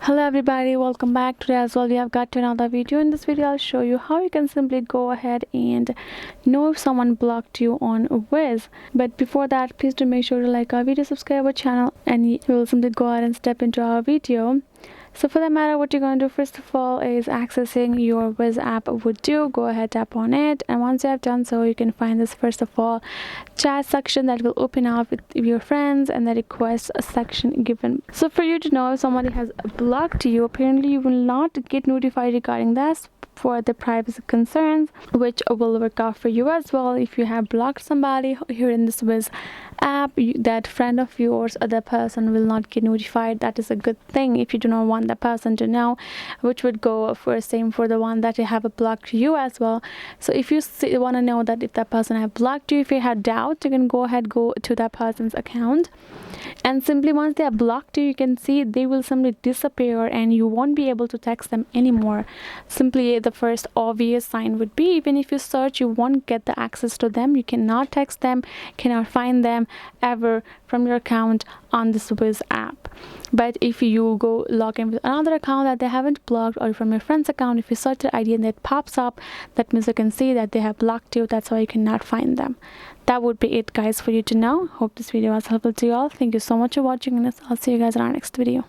Hello everybody, welcome back. Today as well we have got to another video. In this video I'll show you how you can simply go ahead and know if someone blocked you on Wizz. But before that, please do make sure to like our video, subscribe our channel, and we will simply go ahead and step into our video. So for that matter, what you're going to do first of all is accessing your Wizz app would do. Go ahead, tap on it, and once you have done so, you can find this first of all chat section that will open up with your friends and the request section given. So for you to know if somebody has blocked you, apparently you will not get notified regarding this for the privacy concerns, which will work out for you as well. If you have blocked somebody here in this Wizz app, that friend of yours or the person will not get notified. That is a good thing if you do not want the person to know, which would go for same for the one that you have blocked you as well. So if you want to know that if that person have blocked you, if you had doubt, you can go to that person's account, and simply once they have blocked you, you can see they will simply disappear and you won't be able to text them anymore. Simply the first obvious sign would be, even if you search, you won't get the access to them. You cannot text them, cannot find them ever from your account on this Wizz app. But if you go log in with another account that they haven't blocked, or from your friend's account, if you search their ID and it pops up, that means you can see that they have blocked you. That's why you cannot find them. That would be it, guys, for you to know. Hope this video was helpful to you all. Thank you so much for watching, and I'll see you guys in our next video.